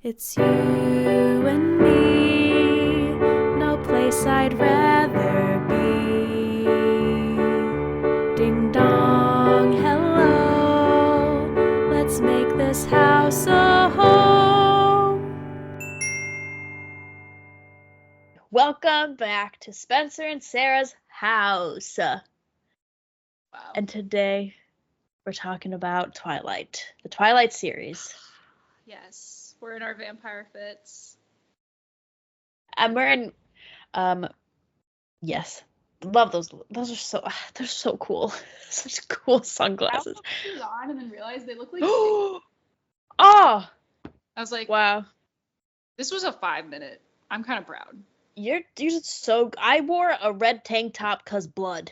It's you and me, no place I'd rather be. Ding dong, hello, let's make this house a home. Welcome back to Spencer and Sarah's house. Wow. And today we're talking about Twilight, the Twilight series. Yes, we're in our vampire fits. I'm wearing, yes, love those. Those are they're so cool. Such cool sunglasses. I put these on and then realized they look like Oh, I was like, wow. this was a 5-minute. I'm kind of proud. You're just so. I wore a red tank top cause blood.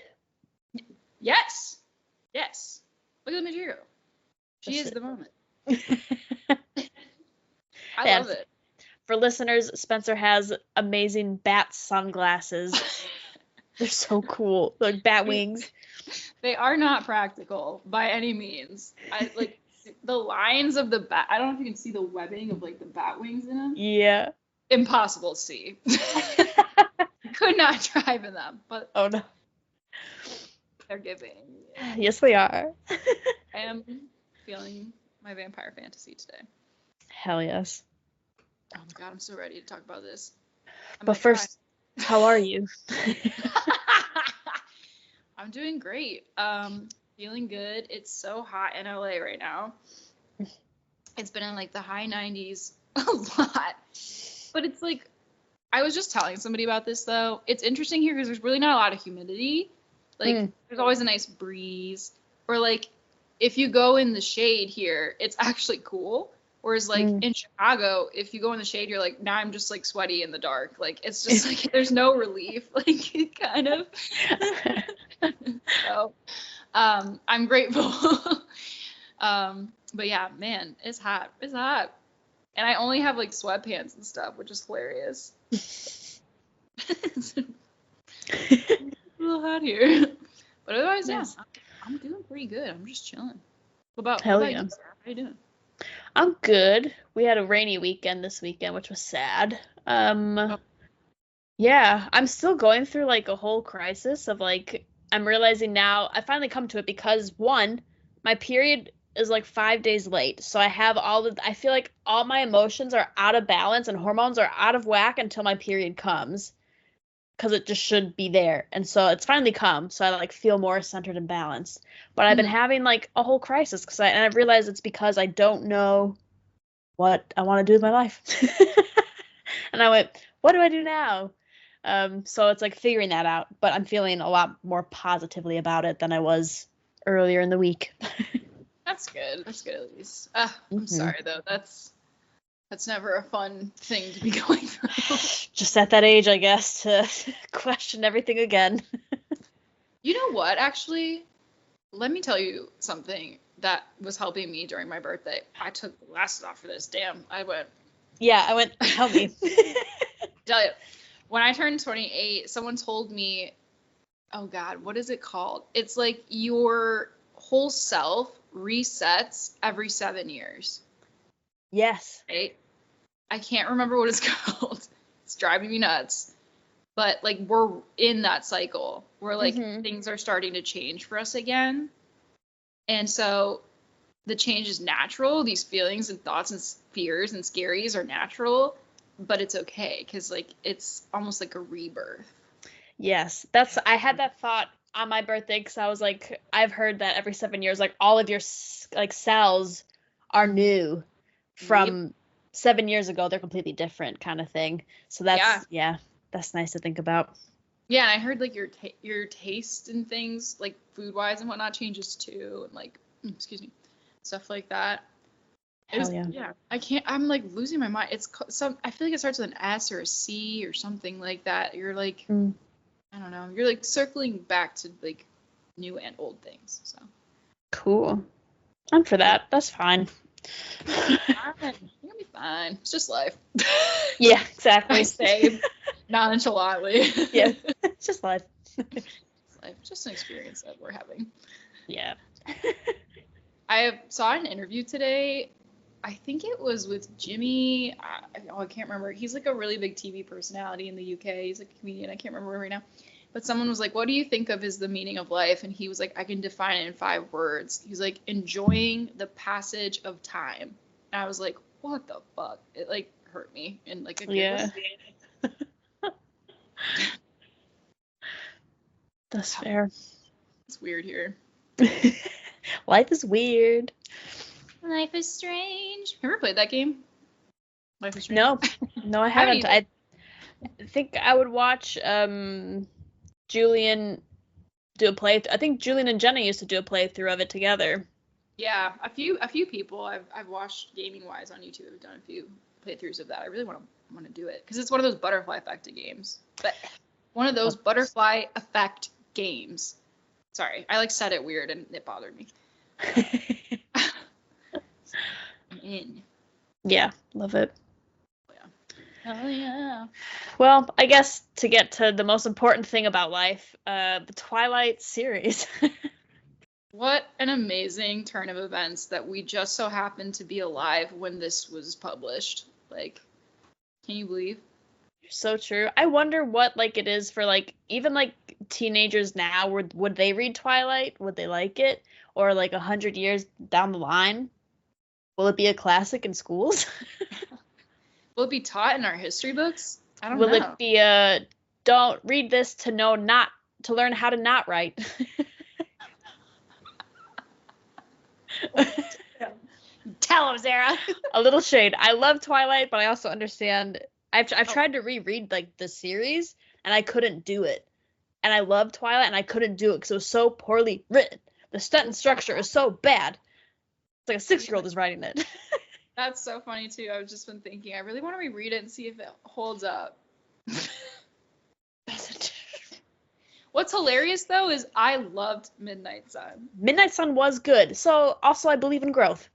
Yes. Look at the material. She That's is it. the moment. I Yes. love it. For listeners, Spencer has amazing bat sunglasses. They're so cool. Like bat wings. They are not practical by any means. I like the lines of the bat. I don't know if you can see the webbing of like the bat wings in them. Yeah. Impossible to see. Could not drive in them, but Oh no. they're giving. Yes, they are. I am feeling my vampire fantasy today. Hell yes. Oh my god, I'm so ready to talk about this. But first, how are you? I'm doing great. Feeling good. It's so hot in LA right now. It's been in like the high 90s a lot. But it's like, I was just telling somebody about this though. It's interesting here because there's really not a lot of humidity. Like, there's always a nice breeze. Or like, if you go in the shade here, it's actually cool. Whereas like in Chicago, if you go in the shade, you're like, now I'm just like sweaty in the dark. Like, it's just like, there's no relief. Like, it kind of. So, I'm grateful. But yeah, man, it's hot. It's hot. And I only have like sweatpants and stuff, which is hilarious. It's a little hot here. But otherwise, yeah, I'm doing pretty good. I'm just chilling. What about you? Sarah? How you doing? I'm good. We had a rainy weekend this weekend, which was sad. Yeah, I'm still going through like a whole crisis of like, I'm realizing now, I finally come to it because one, my period is like 5 days late. So I have I feel like all my emotions are out of balance and hormones are out of whack until my period comes. Because it just should be there. And so it's finally come. So I like feel more centered and balanced. But I've been having like a whole crisis because I've realized it's because I don't know what I want to do with my life. And I went, what do I do now? So it's like figuring that out. But I'm feeling a lot more positively about it than I was earlier in the week. That's good. That's good at least. I'm sorry though. That's never a fun thing to be going through. Just at that age, I guess, to question everything again. You know what, actually? Let me tell you something that was helping me during my birthday. I took the glasses off for this. Damn, I went. Yeah, tell me. Tell you, when I turned 28, someone told me, oh God, what is it called? It's like your whole self resets every 7 years. Yes. Right? I can't remember what it's called. It's driving me nuts. But like we're in that cycle where like things are starting to change for us again. And so the change is natural. These feelings and thoughts and fears and scaries are natural, but it's okay because like it's almost like a rebirth. Yes, I had that thought on my birthday because I was like, I've heard that every 7 years, like all of your like cells are new from 7 years ago. They're completely different kind of thing. So that's nice to think about. Yeah, and I heard like your taste and things like food wise and whatnot changes too, and like excuse me, stuff like that. Hell yeah. Yeah, I'm like losing my mind. It's I feel like it starts with an S or a C or something like that. You're like, I don't know. You're like circling back to like new and old things. So cool. I'm for that. That's fine. You're gonna be fine. It's just life. Yeah, exactly. I say nonchalantly. Yeah, it's just life. It's life. Just an experience that we're having. Yeah. I saw an interview today. I think it was with Jimmy. I can't remember. He's like a really big TV personality in the UK. He's like a comedian. I can't remember right now. But someone was like, what do you think of is the meaning of life? And he was like, I can define it in 5 words. He's like, enjoying the passage of time. And I was like, what the fuck? It like hurt me in like a good way. That's fair. It's weird here. Life is weird. Life is strange. Have you ever played that game? Life is strange. No, I haven't. I think I would watch Julian do a playthrough. I think Julian and Jenna used to do a playthrough of it together. Yeah, a few people I've watched gaming wise on YouTube have done a few playthroughs of that. I really want to do it because it's one of those butterfly effect games. But one of those butterfly effect games. Sorry, I like said it weird and it bothered me. I'm in. Yeah, love it. Oh yeah. Well, I guess to get to the most important thing about life, the Twilight series. What an amazing turn of events that we just so happened to be alive when this was published. Like, can you believe? So true. I wonder what like it is for like even like teenagers now. Would they read Twilight? Would they like it? Or like 100 years down the line, will it be a classic in schools? Will it be taught in our history books? I don't know. Will it be don't read this to learn how to not write? Tell him, Sarah. A little shade. I love Twilight, but I also understand. I've tried to reread like the series, and I couldn't do it. And I love Twilight, and I couldn't do it because it was so poorly written. The sentence structure is so bad. It's like a 6-year-old is writing it. That's so funny too. I've just been thinking, I really want to reread it and see if it holds up. What's hilarious though is I loved Midnight Sun. Midnight Sun was good. So also I believe in growth.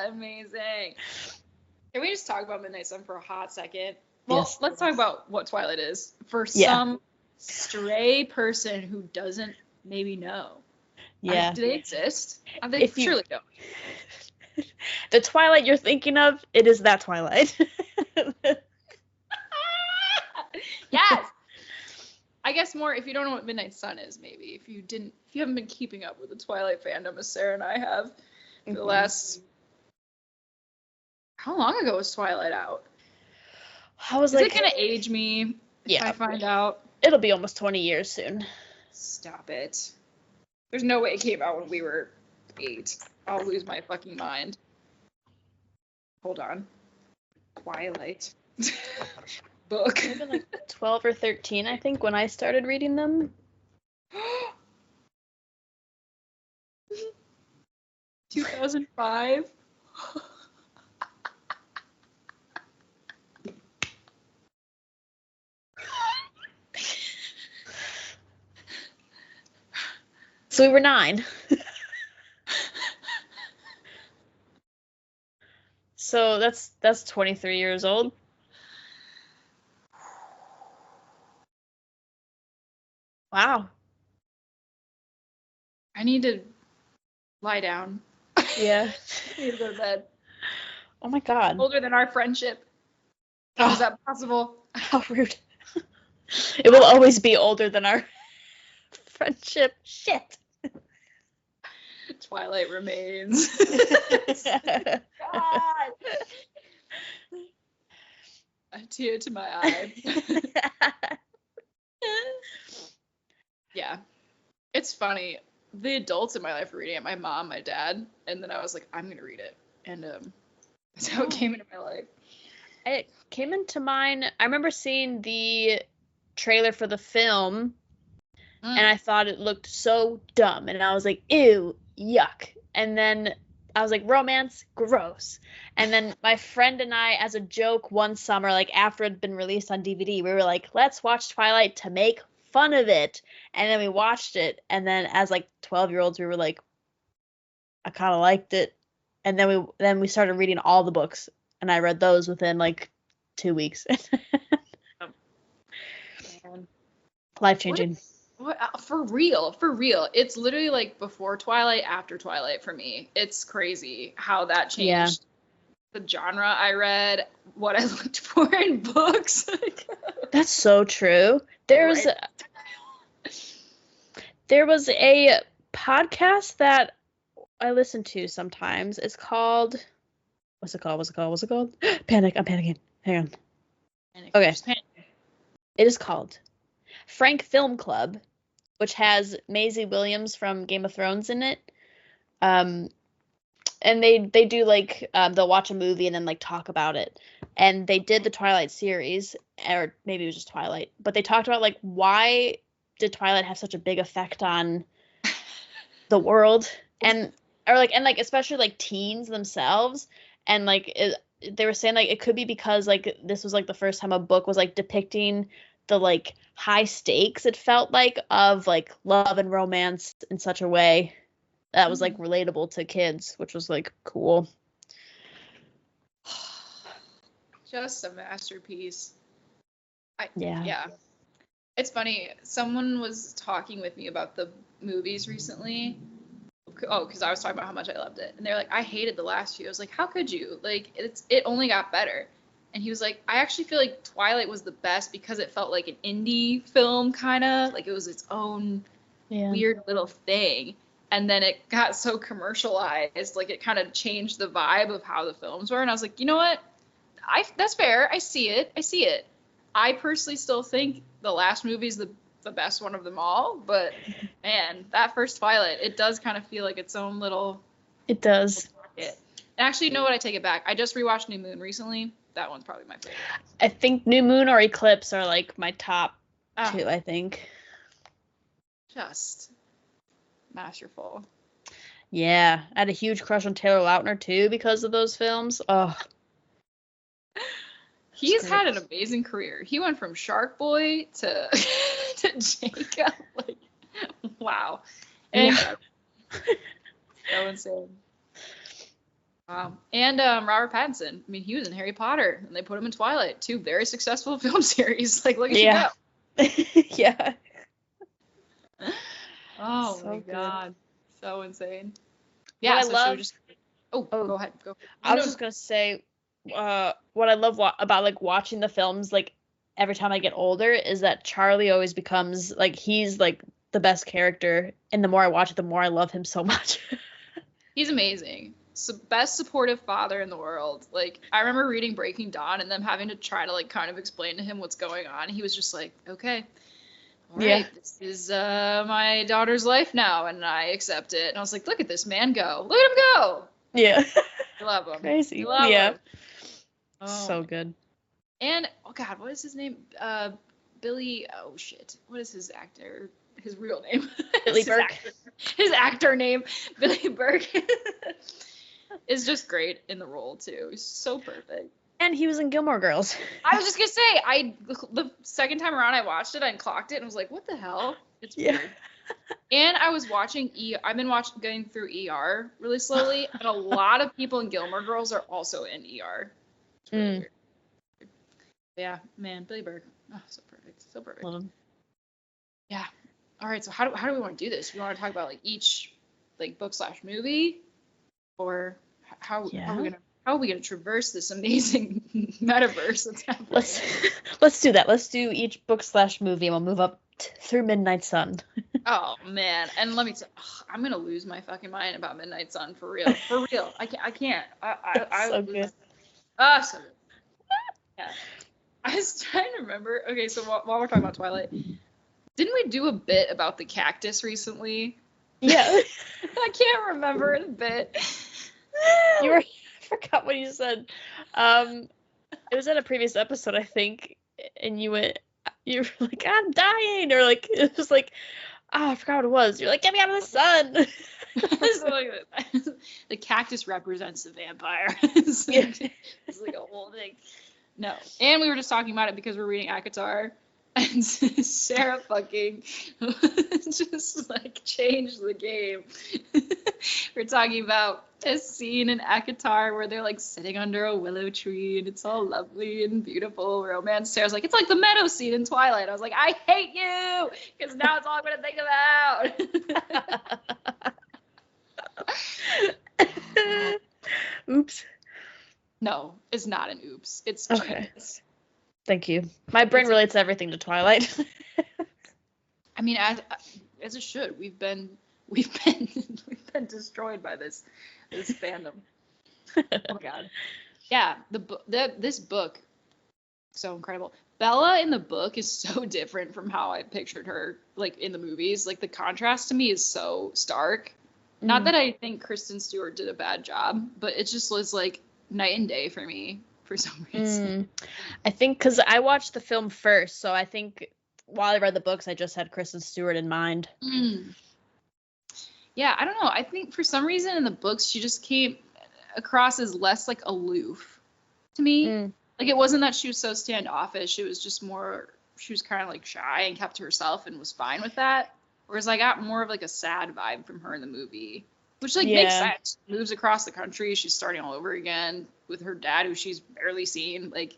Amazing. Can we just talk about Midnight Sun for a hot second? Well, Yes. Let's talk about what Twilight is for some stray person who doesn't maybe know. Yeah. Do they exist? They surely don't. The Twilight you're thinking of, it is that Twilight. Yes. I guess more if you don't know what Midnight Sun is, maybe if you haven't been keeping up with the Twilight fandom as Sarah and I have for the last. How long ago was Twilight out? Is it gonna age me if I find out? It'll be almost 20 years soon. Stop it. There's no way it came out when we were 8. I'll lose my fucking mind. Hold on. Twilight. Book. Maybe like 12 or 13, I think, when I started reading them. 2005. So we were 9. So that's 23 years old. Wow. I need to lie down. Yeah. I need to go to bed. Oh my God. Older than our friendship. How is that possible? How rude. It will always be older than our friendship. Shit. Twilight remains. God. A tear to my eye. Yeah. It's funny. The adults in my life were reading it. My mom, my dad, and then I was like, I'm going to read it. And that's how it came into my life. It came into mine. I remember seeing the trailer for the film, and I thought it looked so dumb. And I was like, ew, yuck. And then I was like, romance, gross. And then my friend and I, as a joke one summer, like after it had been released on DVD, we were like, let's watch Twilight to make fun of it. And then we watched it. And then as like 12-year-olds, we were like, I kind of liked it. And then we started reading all the books. And I read those within like 2 weeks. Life changing. For real. It's literally like before Twilight, after Twilight for me. It's crazy how that changed the genre I read, what I looked for in books. That's so true. There was a podcast that I listen to sometimes. It's called, what's it called? Panic. I'm panicking. Hang on. Okay. It is called Frank Film Club, which has Maisie Williams from Game of Thrones in it. And they do like they'll watch a movie and then like talk about it. And they did the Twilight series, or maybe it was just Twilight, but they talked about like why did Twilight have such a big effect on the world, and especially like teens themselves, and like they were saying like it could be because like this was like the first time a book was like depicting the like high stakes, it felt like, of like love and romance in such a way that was like relatable to kids, which was like cool. Just a masterpiece. Yeah. It's funny. Someone was talking with me about the movies recently. Oh, because I was talking about how much I loved it. And they're like, I hated the last few. I was like, how could you? Like, it only got better. And he was like, I actually feel like Twilight was the best because it felt like an indie film, kind of. Like, it was its own weird little thing. And then it got so commercialized. Like, it kind of changed the vibe of how the films were. And I was like, you know what? That's fair. I see it. I personally still think the last movie's the best one of them all, but man, that first Twilight, it does kind of feel like its own little. It does. Actually, you know what? I take it back. I just rewatched New Moon recently. That one's probably my favorite. I think New Moon or Eclipse are like my top two, I think. Just masterful. Yeah, I had a huge crush on Taylor Lautner too because of those films. Oh. He's had an amazing career. He went from Shark Boy to Jacob. Like, wow. And so insane. Wow. And Robert Pattinson. I mean, he was in Harry Potter, and they put him in Twilight. 2 very successful film series. Like, look at you go. Yeah. Oh So my good. God. So insane. Yeah, so love. Go ahead. Go. I was just gonna say, what I love about like watching the films like every time I get older is that Charlie always becomes like he's like the best character, and the more I watch it, the more I love him so much. He's amazing. Best supportive father in the world. Like, I remember reading Breaking Dawn and them having to try to like kind of explain to him what's going on. He was just like, okay, all right, this is my daughter's life now, and I accept it. And I was like, look at this man go. Look at him go. Yeah. I love him. Crazy. Love him. Oh, so good. And oh God, what is his name? Billy. Oh shit. What is his real name? Billy Burke. His actor name, Billy Burke, is just great in the role too. He's so perfect. And he was in Gilmore Girls. I was just gonna say, the second time around I watched it, I clocked it and was like, what the hell? It's weird. And I was watching I've been going through ER really slowly, and a lot of people in Gilmore Girls are also in ER. It's really weird. Yeah, man, Billy Burke. Oh, so perfect. So perfect. Love him. Yeah. All right, so how do we want to do this? We want to talk about like each like book/movie, or how are we gonna traverse this amazing metaverse that's happening? Let's do that. Let's do each book/movie, and we'll move up through Midnight Sun. Oh man, and let me tell I'm gonna lose my fucking mind about Midnight Sun for real. For real. I can't. I so good. So good. Yeah. I was trying to remember. Okay, so while we're talking about Twilight, didn't we do a bit about the cactus recently? Yeah. I can't remember the bit. I forgot what you said. It was in a previous episode, I think, and you were like, I'm dying, or like it was like, oh, I forgot what it was. You're like, get me out of the sun. The cactus represents the vampire. It's like a whole thing. No. And we were just talking about it because we're reading ACOTAR. And Sarah fucking just like changed the game. We're talking about a scene in Akatar where they're like sitting under a willow tree and it's all lovely and beautiful romance. Sarah's like, it's like the meadow scene in Twilight. I was like, I hate you because now it's all I'm gonna think about. Oops. No, it's not an oops. It's Okay. genius. Thank you. My brain relates everything to Twilight. I mean, as it should. We've been destroyed by this fandom. Oh my god. Yeah, this book, so incredible. Bella in the book is so different from how I pictured her, like in the movies. Like the contrast to me is so stark. Not that I think Kristen Stewart did a bad job, but it just was like night and day for me for some reason. I think because I watched the film first, so I think while I read the books, I just had Kristen Stewart in mind. Yeah, I don't know. I think for some reason in the books, she just came across as less like aloof to me. Like it wasn't that she was so standoffish. It was just more, she was kind of like shy and kept to herself and was fine with that. Whereas I got more of like a sad vibe from her in the movie, which like makes sense. Moves across the country. She's starting all over again with her dad, who she's barely seen. Like,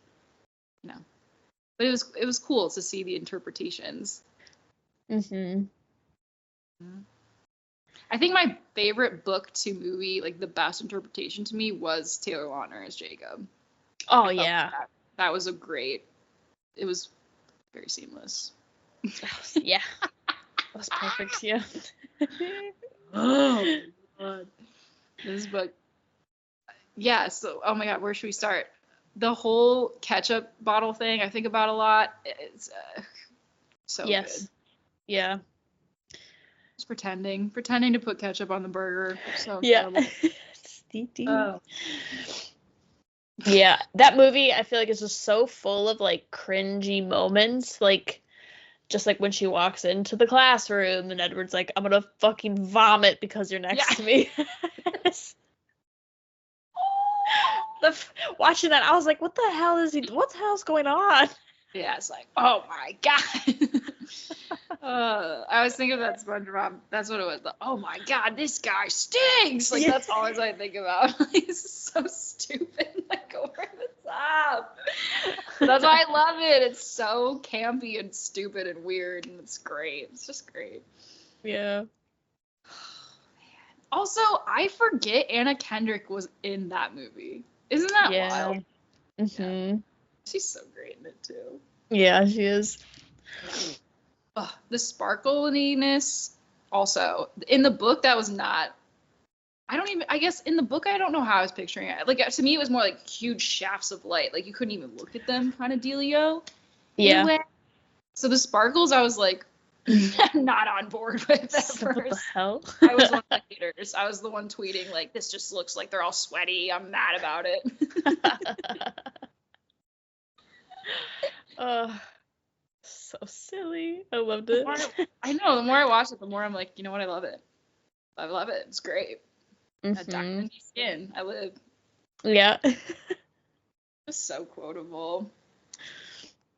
you know, but it was cool to see the interpretations. I think my favorite book to movie, like the best interpretation to me, was Taylor Lautner as Jacob. Oh yeah, that was it was very seamless. Yeah, that was perfect. Yeah. Oh my god, this book. Yeah. So, oh my god, where should we start? The whole ketchup bottle thing I think about a lot. It's so good. Yeah. Just pretending to put ketchup on the burger. So yeah. Oh. Yeah, that movie I feel like is just so full of like cringy moments, like just like when she walks into the classroom and Edward's like, I'm gonna fucking vomit because you're next to me. Watching that, I was like, what the hell's going on? Yeah, it's like, oh my god. I was thinking of that SpongeBob. That's what it was. Oh my god, this guy stinks. Like that's always what I think about. He's so stupid, like over the top. That's why I love it. It's so campy and stupid and weird, and it's great. It's just great. Yeah. Also, I forget Anna Kendrick was in that movie. Isn't that wild? Yeah. She's so great in it too. Yeah, she is. The sparkliness. Also, in the book, that was not. I guess in the book, I don't know how I was picturing it. Like to me, it was more like huge shafts of light. Like you couldn't even look at them, kind of dealio. Yeah. So the sparkles, I was like, not on board with at first. What the hell? I was one of the haters. I was the one tweeting like, this just looks like they're all sweaty. I'm mad about it. So silly. I loved it. I know. The more I watch it, the more I'm like, you know what? I love it. I love it. It's great. That diamond skin. I live. Yeah. It's so quotable.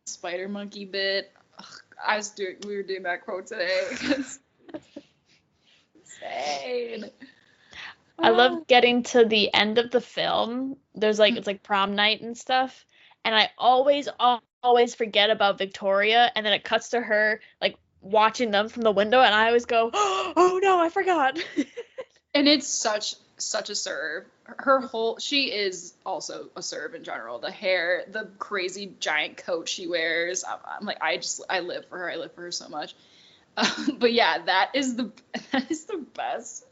Spider monkey bit. Ugh, we were doing that quote today. It's insane. I love getting to the end of the film. There's like, it's like prom night and stuff. And I always forget about Victoria. And then it cuts to her like watching them from the window. And I always go, oh no, I forgot. And it's such a serve. She is also a serve in general. The hair, the crazy giant coat she wears. I'm like, I live for her. I live for her so much. But yeah, that is the best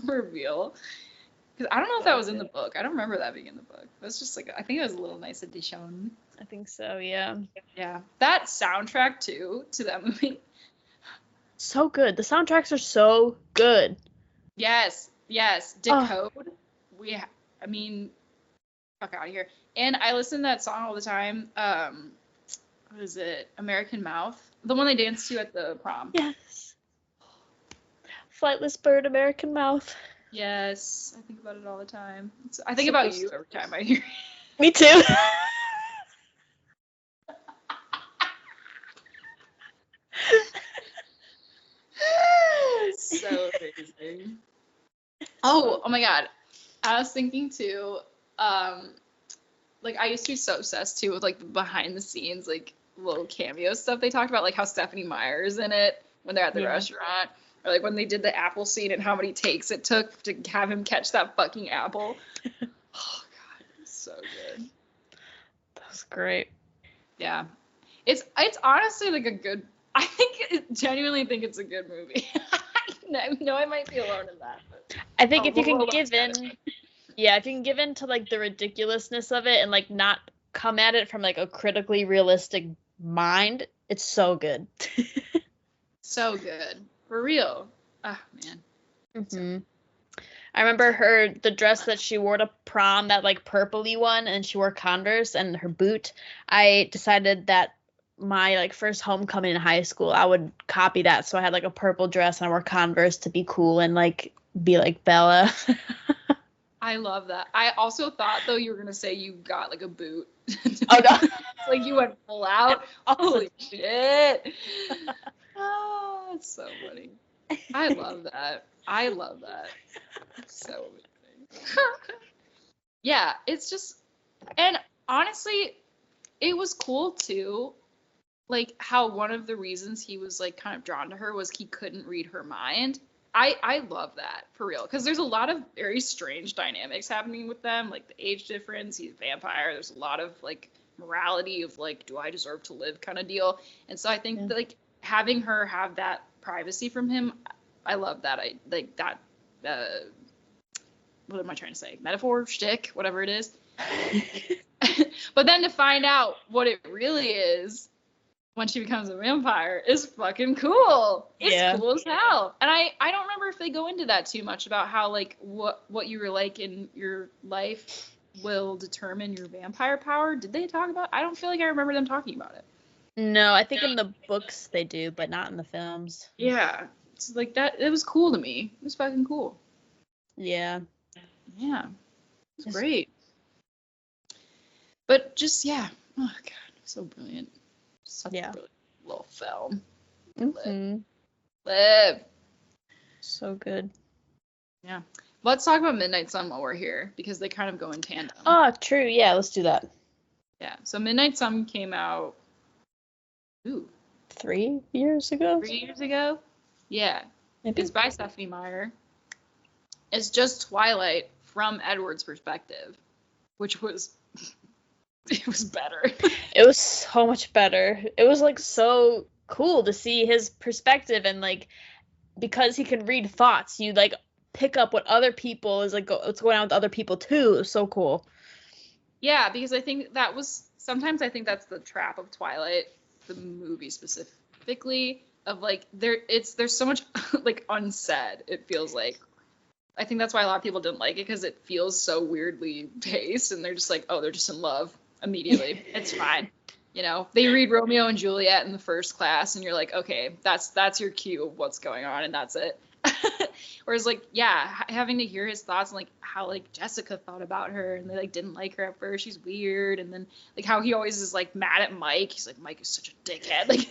reveal. Because I don't know if that was in the book. I don't remember that being in the book. It was just like, I think it was a little nice addition. I think so, yeah. Yeah. That soundtrack too to that movie. So good. The soundtracks are so good. Yes. Decode. I mean, fuck out of here. And I listen to that song all the time. What is it? American Mouth. The one they danced to at the prom. Yes. Flightless bird, American Mouth. Yes. I think about it all the time. I think about you every time I hear it. Me too. So amazing. Oh my god. I was thinking too, like I used to be so obsessed too with like the behind the scenes like little cameo stuff they talked about, like how Stephanie Meyer's in it when they're at the restaurant, or like when they did the apple scene and how many takes it took to have him catch that fucking apple. Oh god, it's so good. That's great. Yeah, it's honestly like a good. Genuinely think it's a good movie. I know I might be alone in that. But I think if you can give in, yeah, if you can give in to like the ridiculousness of it and like not come at it from like a critically realistic mind, it's so good. So good, for real. Oh man. Mm-hmm. I remember the dress that she wore to prom, that like purpley one, and she wore Converse and her boot. I decided that my like first homecoming in high school, I would copy that. So I had like a purple dress and I wore Converse to be cool and like be like Bella. I love that. I also thought though you were gonna say you got like a boot. Oh no. Like you went full out. Holy shit. Oh, it's so funny. I love that. It's so amazing. Yeah, it's just, and honestly, it was cool too. Like how one of the reasons he was like kind of drawn to her was he couldn't read her mind. I love that for real, because there's a lot of very strange dynamics happening with them, like the age difference. He's a vampire. There's a lot of like morality of like, do I deserve to live kind of deal. And so I think that, like having her have that privacy from him, I love that. I like that. What am I trying to say? Metaphor, shtick, whatever it is. But then to find out what it really is when she becomes a vampire is fucking cool. It's cool as hell. And I don't remember if they go into that too much about how like what you were like in your life will determine your vampire power. Did they talk about? I don't feel like I remember them talking about it. No, I think in the books they do, but not in the films. Yeah. It's like that. It was cool to me. It was fucking cool. Yeah. Yeah. It's great. But just, yeah. Oh, God. So brilliant. Such a brilliant little film. Mm-hmm. Live. So good. Yeah. Let's talk about Midnight Sun while we're here, because they kind of go in tandem. Oh, true. Yeah, let's do that. Yeah. So Midnight Sun came out, 3 years ago? 3 years ago? Yeah. Maybe. It's by Stephanie Meyer. It's just Twilight from Edward's perspective, which was... It was better. It was so much better. It was like so cool to see his perspective, and like because he can read thoughts, you like pick up what other people is like what's going on with other people too. It was so cool. Yeah, because I think that was sometimes I think that's the trap of Twilight, the movie specifically, of like there's so much like unsaid, it feels like. I think that's why a lot of people didn't like it, because it feels so weirdly paced, and they're just like, oh, they're just in love immediately. It's fine. You know, they read Romeo and Juliet in the first class, and you're like, okay, that's your cue of what's going on, and that's it. Whereas, like, yeah, having to hear his thoughts and like how like Jessica thought about her, and they like didn't like her at first, she's weird, and then like how he always is like mad at Mike. He's like, Mike is such a dickhead. Like,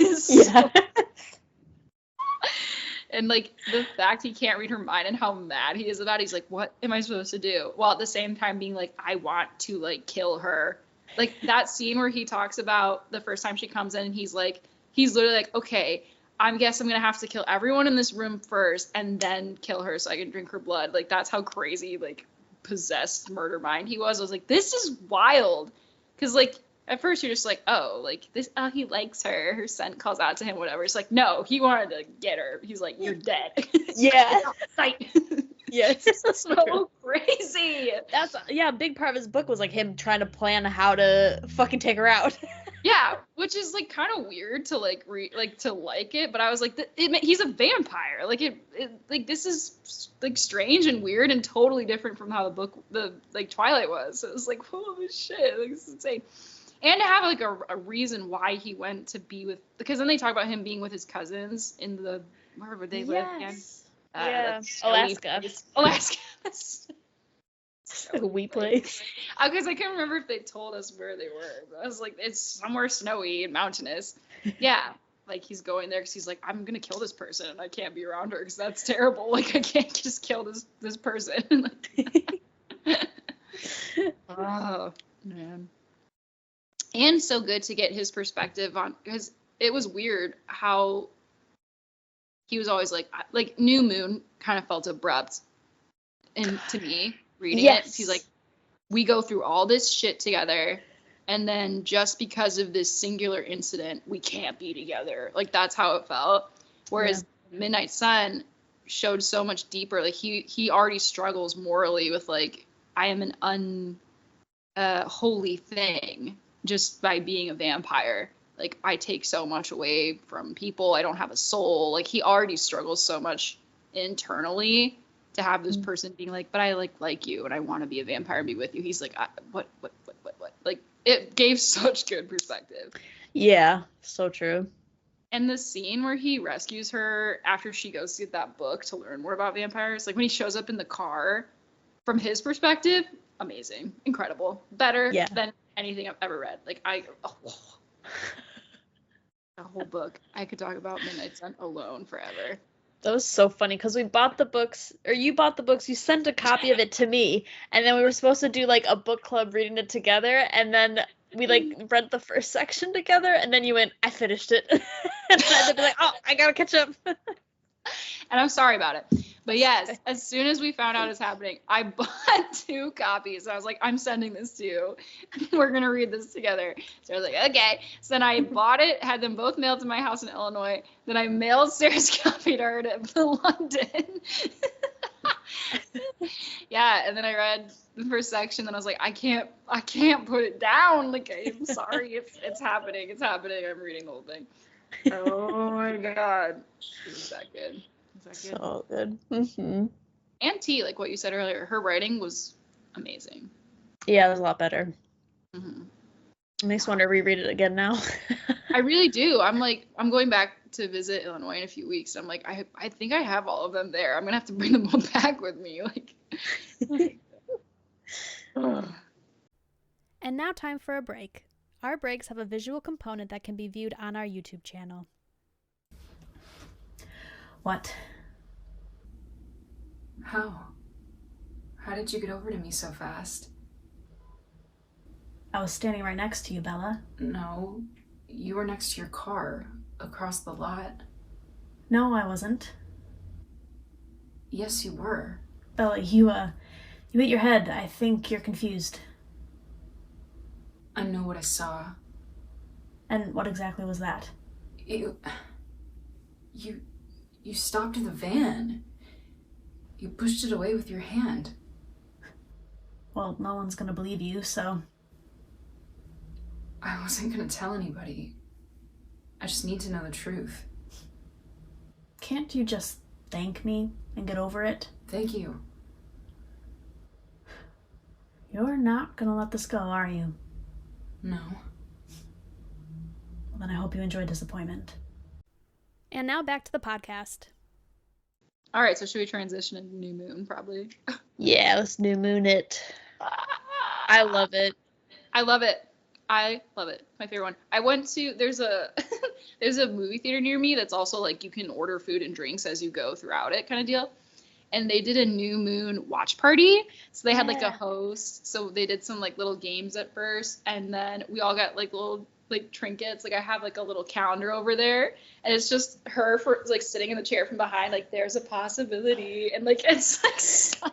and like the fact he can't read her mind and how mad he is about it, he's like, what am I supposed to do? While at the same time being like, I want to like kill her. Like that scene where he talks about the first time she comes in, and he's literally like, okay, I guess I'm gonna have to kill everyone in this room first and then kill her so I can drink her blood. Like that's how crazy, like possessed murder mind he was. I was like, this is wild. Cause like at first you're just like, oh, like this, oh, he likes her. Her scent calls out to him, whatever. It's like, no, he wanted to get her. He's like, you're dead. Yeah. Yeah, it's so crazy. A big part of his book was like him trying to plan how to fucking take her out. Yeah, which is like kind of weird to like to like it, but I was like, he's a vampire. Like it like this is like strange and weird and totally different from how the Twilight was. So it was like, holy shit, like this is insane. And to have like a reason why he went to be with, because then they talk about him being with his cousins in the wherever they live again. Alaska. Alaska. A wee place. Because I can't remember if they told us where they were. But I was like, it's somewhere snowy and mountainous. Yeah. like he's going there because he's like, I'm gonna kill this person and I can't be around her because that's terrible. Like I can't just kill this person. Oh man. And so good to get his perspective on, because it was weird how he was always like New Moon kind of felt abrupt, and to me reading it, he's like, we go through all this shit together, and then just because of this singular incident, we can't be together. Like that's how it felt. Whereas Midnight Sun showed so much deeper. Like he already struggles morally with like, I am an unholy thing just by being a vampire. Like I take so much away from people. I don't have a soul. Like he already struggles so much internally to have this person being like, but I like you and I want to be a vampire and be with you. He's like, what? Like it gave such good perspective. Yeah, so true. And the scene where he rescues her after she goes to get that book to learn more about vampires, like when he shows up in the car, from his perspective, amazing, incredible, better than anything I've ever read. Like the whole book. I could talk about Midnight Sun alone forever. That was so funny because we bought the books, or you bought the books, you sent a copy of it to me, and then we were supposed to do like a book club reading it together, and then we like read the first section together, and then you went, I finished it. And I had to be like, oh, I gotta catch up. And I'm sorry about it. But yes, as soon as we found out it's happening, I bought 2 copies. I was like, I'm sending this to you. We're going to read this together. So I was like, okay. So then I bought it, had them both mailed to my house in Illinois. Then I mailed Sarah's copy to her to London. Yeah, and then I read the first section. Then I was like, I can't put it down. Like, I'm sorry. It's happening. It's happening. I'm reading the whole thing. Oh my God. It was that good. So good. Mm-hmm. And T, like what you said earlier, her writing was amazing. Yeah, it was a lot better. Mm-hmm. It makes me want to reread it again now. I really do. I'm going back to visit Illinois in a few weeks. I'm like, I think I have all of them there. I'm gonna have to bring them all back with me. Like. And now time for a break. Our breaks have a visual component that can be viewed on our YouTube channel. What? How? How did you get over to me so fast? I was standing right next to you, Bella. No, you were next to your car, across the lot. No, I wasn't. Yes, you were. Bella, you hit your head. I think you're confused. I know what I saw. And what exactly was that? You stopped the van. You pushed it away with your hand. Well, no one's gonna believe you, so... I wasn't gonna tell anybody. I just need to know the truth. Can't you just thank me and get over it? Thank you. You're not gonna let this go, are you? No. Well, then I hope you enjoy disappointment. And now back to the podcast. All right, so should we transition into New Moon, probably? Yeah, let's New Moon it. I love it. I love it. My favorite one. I went to, there's a movie theater near me that's also like you can order food and drinks as you go throughout it kind of deal. And they did a New Moon watch party. So they had like a host. So they did some like little games at first. And then we all got like little like trinkets. Like I have like a little calendar over there. And it's just her for like sitting in the chair from behind. Like there's a possibility. And like it's like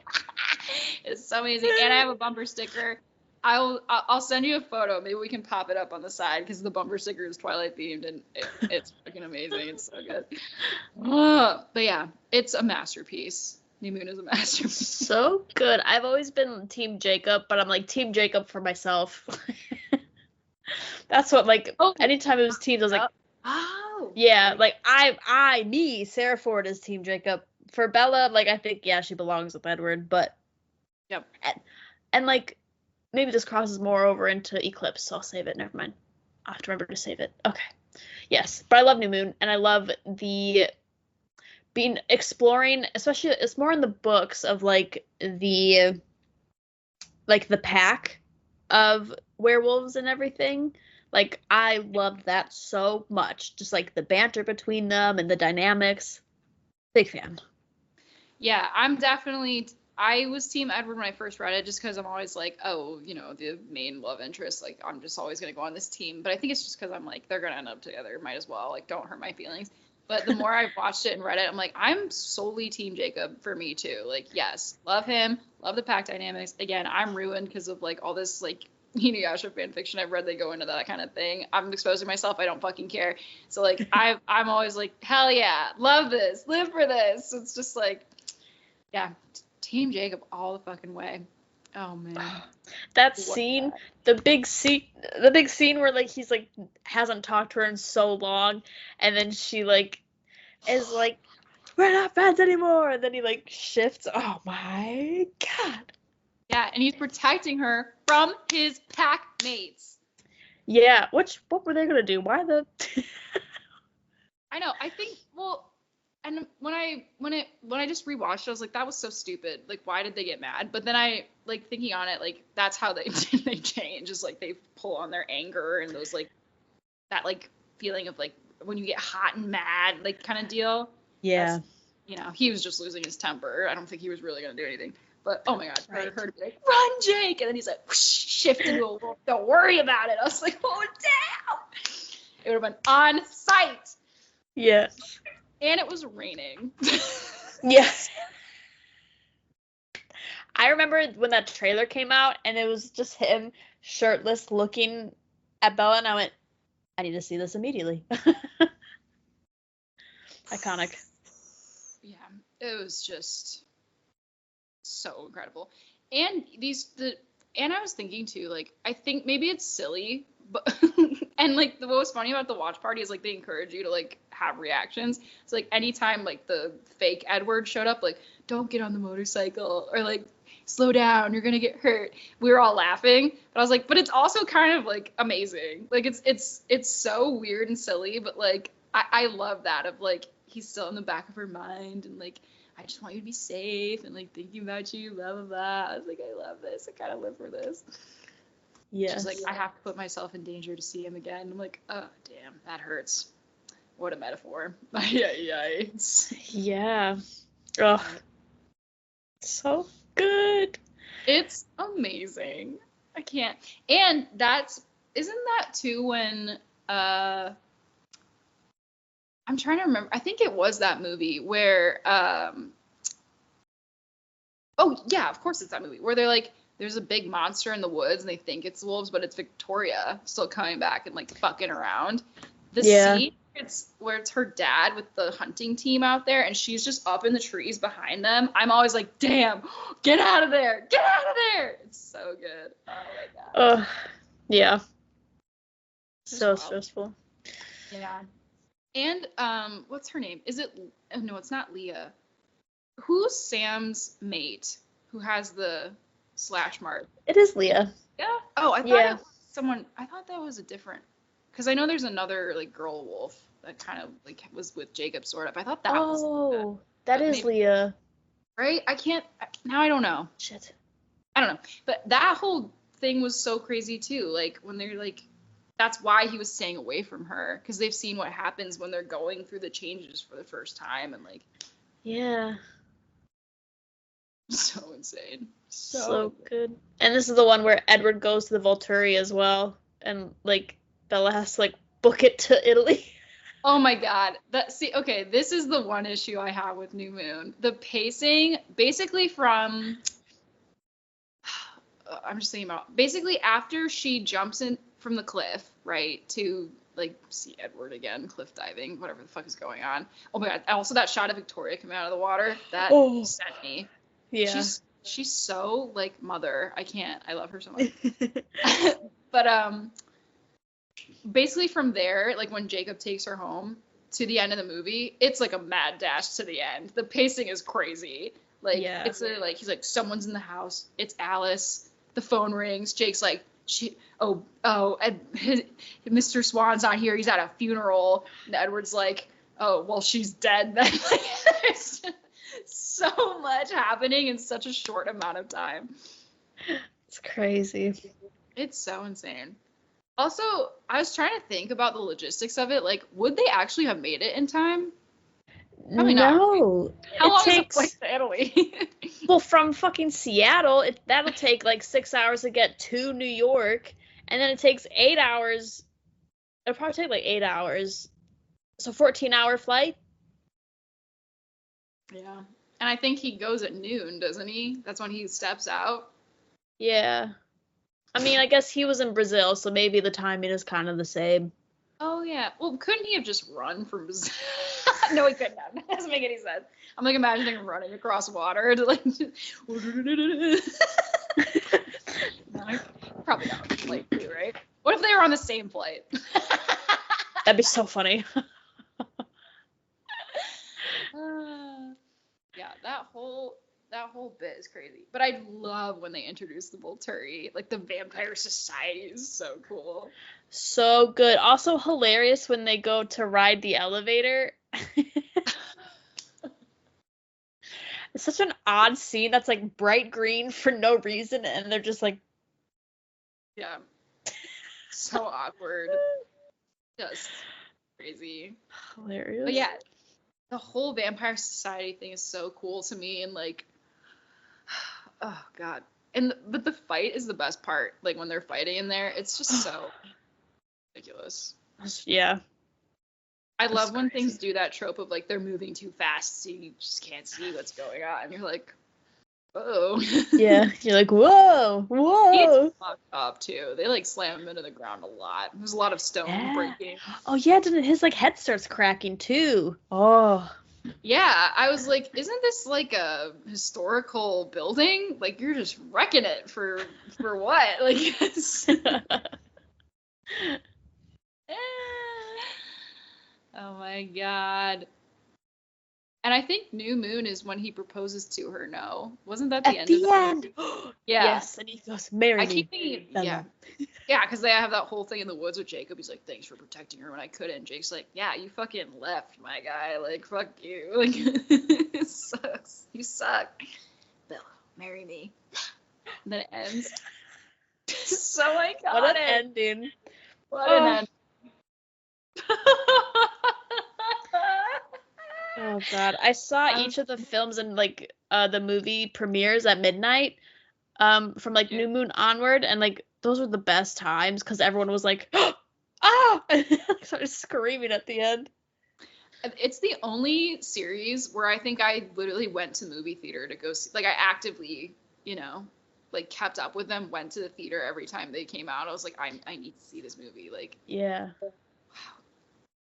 it's so amazing. And I have a bumper sticker. I'll send you a photo. Maybe we can pop it up on the side because the bumper sticker is Twilight themed and it's freaking amazing. It's so good. But yeah, it's a masterpiece. New Moon is a masterpiece. So good. I've always been Team Jacob, but I'm like Team Jacob for myself. That's what like anytime it was teams, I was like, yeah, like Sarah Ford is Team Jacob. For Bella, like I think she belongs with Edward, but yep. And like maybe this crosses more over into Eclipse, so I'll save it. Never mind. I have to remember to save it. Okay. Yes, but I love New Moon, and I love the exploring, especially it's more in the books of like the pack of werewolves and everything. Like, I loved that so much. Just like the banter between them and the dynamics. Big fan. Yeah, I was Team Edward when I first read it, just because I'm always like, oh, the main love interest, like, I'm just always going to go on this team. But I think it's just because I'm like, they're going to end up together. Might as well. Like, don't hurt my feelings. But the more I've watched it and read it, I'm like, I'm solely Team Jacob for me, too. Like, yes, love him. Love the pack dynamics. Again, I'm ruined because of, like, all this, like, Inuyasha fan fiction I've read. They go into that kind of thing. I'm exposing myself. I don't fucking care. So, like, I'm always like, hell yeah, love this. Live for this. It's just like, yeah, Team Jacob all the fucking way. Oh man. That scene, the big scene where like he's like hasn't talked to her in so long, and then she like is like, we're not friends anymore, and then he like shifts. Oh my god. Yeah, and he's protecting her from his pack mates. Yeah, what were they gonna do? Why the? I know. I think and when I just rewatched it, I was like, that was so stupid. Like, why did they get mad? But then I like thinking on it, like that's how they change. Is like they pull on their anger and those like that like feeling of like when you get hot and mad, like kind of deal. Yeah. He was just losing his temper. I don't think he was really gonna do anything. But oh my god, Right. her to be like, run, Jake, and then he's like, whoosh, shift into a wolf. Don't worry about it. I was like, oh damn. It would have been on site. Yeah. And it was raining. Yes. I remember when that trailer came out and it was just him shirtless looking at Bella, and I went, I need to see this immediately. Iconic. Yeah, it was just so incredible. And and I was thinking too, like, I think maybe it's silly, but and like what was funny about the watch party is like they encourage you to like have reactions. So like anytime like the fake Edward showed up, like, don't get on the motorcycle, or like, slow down, you're gonna get hurt. We were all laughing, but I was like, but it's also kind of like amazing. Like it's so weird and silly, but like I love that of like he's still in the back of her mind and like, I just want you to be safe and like thinking about you, blah blah blah. I was like, I love this. I kind of live for this. Yeah. She's like, I have to put myself in danger to see him again. I'm like, oh damn, that hurts. What a metaphor. Yikes. Yeah. Oh, so good. It's amazing. I can't. And isn't that too when I'm trying to remember. I think it was that movie where oh yeah, of course it's that movie where they're like, there's a big monster in the woods and they think it's wolves, but it's Victoria still coming back and like fucking around. The scene where it's her dad with the hunting team out there and she's just up in the trees behind them. I'm always like, damn, get out of there. Get out of there. It's so good. Oh my god. Yeah. So wild. stressful. Yeah. And what's her name? Is it no, it's not Leah. Who's Sam's mate who has the slash mark? It is Leah. Yeah. Oh, I thought it was someone. I thought that was a different. Because I know there's another like girl wolf that kind of like was with Jacob sort of. I thought that was. Oh, that is Leah. Right? Now I don't know. Shit. I don't know. But that whole thing was so crazy too. Like when they're like, that's why he was staying away from her, because they've seen what happens when they're going through the changes for the first time and like. Yeah. So insane. So good. And this is the one where Edward goes to the Volturi as well, and like Bella has to like book it to Italy. Oh my god. Okay, this is the one issue I have with New Moon. The pacing, basically from I'm just thinking about basically after she jumps in from the cliff, right, to like see Edward again, cliff diving, whatever the fuck is going on. Oh my god. Also that shot of Victoria coming out of the water, that sent me. Yeah. She's so like mother. I can't. I love her so much. But basically from there, like when Jacob takes her home to the end of the movie, it's like a mad dash to the end. The pacing is crazy. Like it's like he's like, someone's in the house. It's Alice. The phone rings. Jake's like, Mr. Swan's not here. He's at a funeral. And Edward's like, oh well, she's dead then. Like, there's so much happening in such a short amount of time. It's crazy. It's so insane. Also, I was trying to think about the logistics of it. Like, would they actually have made it in time? Probably not. No. How It long is the takes flight to Italy? well from fucking Seattle. That'll take like 6 hours to get to New York, and then it takes 8 hours. It'll probably take like 8 hours. So 14-hour flight. Yeah. And I think he goes at noon, doesn't he? That's when he steps out. Yeah. I mean, I guess he was in Brazil, so maybe the timing is kind of the same. Oh, yeah. Well, couldn't he have just run from Brazil? No, he couldn't have. That doesn't make any sense. I'm like imagining him running across water to like. No, probably not on the flight too, right? What if they were on the same flight? That'd be so funny. Yeah, that whole bit is crazy. But I love when they introduce the Volturi. Like the Vampire Society is so cool. So good. Also hilarious when they go to ride the elevator. It's such an odd scene that's like bright green for no reason, and they're just like, yeah, so awkward. Just crazy. Hilarious. But yeah, the whole Vampire Society thing is so cool to me, and like, oh god. But the fight is the best part. Like when they're fighting in there, it's just so ridiculous. Yeah. I love when things do that trope of like they're moving too fast, so you just can't see what's going on. And you're like, oh. Yeah. You're like, whoa, whoa. He's fucked up too. They like slam him into the ground a lot. There's a lot of stone breaking. Oh yeah, his like head starts cracking too. Oh. Yeah, I was like, isn't this like a historical building? Like you're just wrecking it for what? Like it's oh my god. And I think New Moon is when he proposes to her, no? Wasn't that the end of the movie? Yeah. Yes, and he goes, marry me. I keep thinking, yeah. Yeah, because they have that whole thing in the woods with Jacob. He's like, thanks for protecting her when I couldn't. Jake's like, yeah, you fucking left, my guy. Like, fuck you. Like, it sucks. You suck. Bella, marry me. And then it ends. So I got What an it. ending. What an ending. Oh god, I saw each of the films and like the movie premieres at midnight, from like New Moon onward, and like those were the best times because everyone was like, ah, started screaming at the end. It's the only series where I think I literally went to movie theater to go see. Like I actively, like kept up with them, went to the theater every time they came out. I was like, I need to see this movie. Like, yeah, wow,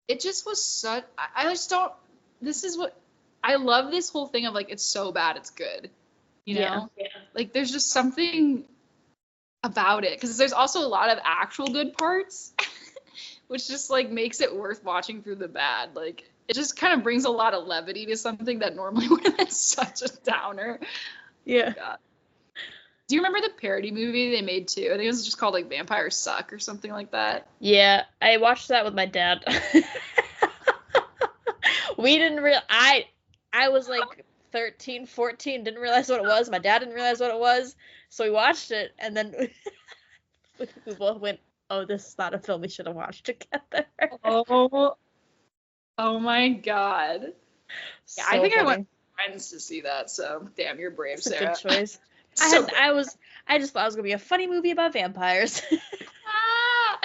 it just was such. I just don't. This is what I love. This whole thing of like, it's so bad, it's good. You know, like there's just something about it because there's also a lot of actual good parts, which just like makes it worth watching through the bad. Like it just kind of brings a lot of levity to something that normally would have been such a downer. Yeah. God. Do you remember the parody movie they made too? I think it was just called like Vampires Suck or something like that. Yeah, I watched that with my dad. We didn't I was like 13, 14, didn't realize what it was. My dad didn't realize what it was. So we watched it, and then we both went, oh, this is not a film we should have watched together. Oh my god. Yeah, I think funny. I went with friends to see that, so damn, you're brave, It's a Sarah. good choice. I just thought it was gonna be a funny movie about vampires. Ah,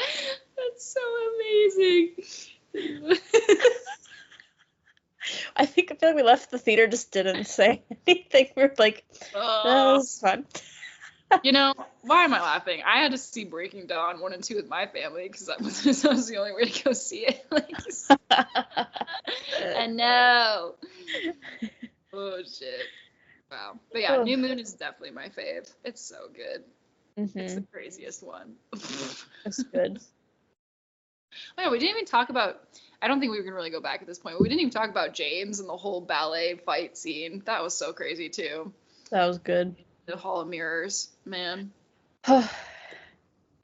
that's so amazing. I feel like we left the theater, just didn't say anything. We were like, that was fun. Why am I laughing? I had to see Breaking Dawn 1 and 2 with my family because that was the only way to go see it. I know. Oh shit. Wow. But yeah, New Moon is definitely my fave. It's so good. Mm-hmm. It's the craziest one. It's good. Oh, yeah, we didn't even talk about. I don't think we can really go back at this point, but we didn't even talk about James and the whole ballet fight scene. That was so crazy too. That was good. The Hall of Mirrors, man. There's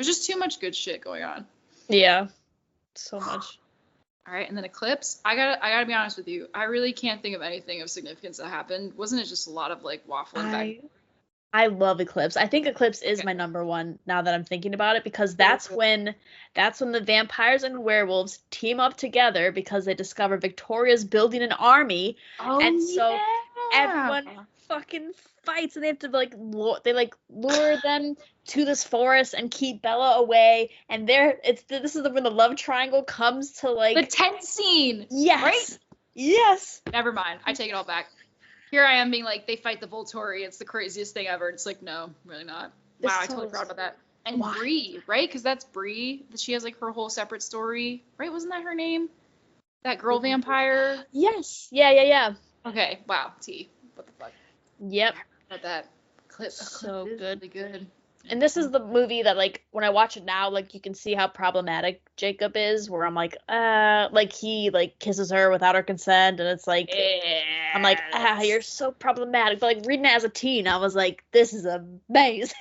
just too much good shit going on. Yeah. So much. All right, and then Eclipse. I gotta be honest with you. I really can't think of anything of significance that happened. Wasn't it just a lot of like waffling back? I love Eclipse. I think Eclipse is my number one now that I'm thinking about it, because that's when the vampires and werewolves team up together because they discover Victoria's building an army, and so everyone fucking fights, and they have to lure them to this forest and keep Bella away. And this is when the love triangle comes to like the tent scene. Yes. Right? Yes. Never mind. I take it all back. Here I am being like, they fight the Volturi. It's the craziest thing ever. It's like, no, really not. Wow, I totally forgot about that. And Bree, right? Because that's Bree. She has like her whole separate story, right? Wasn't that her name? That girl vampire. Yes. Yeah. Okay. Wow. T. What the fuck? Yep. About that clip. So Clip is good. really good. And this is the movie that, like, when I watch it now, like, you can see how problematic Jacob is, where I'm like, he, like, kisses her without her consent, and it's like, I'm like, you're so problematic. But, like, reading it as a teen, I was like, this is amazing.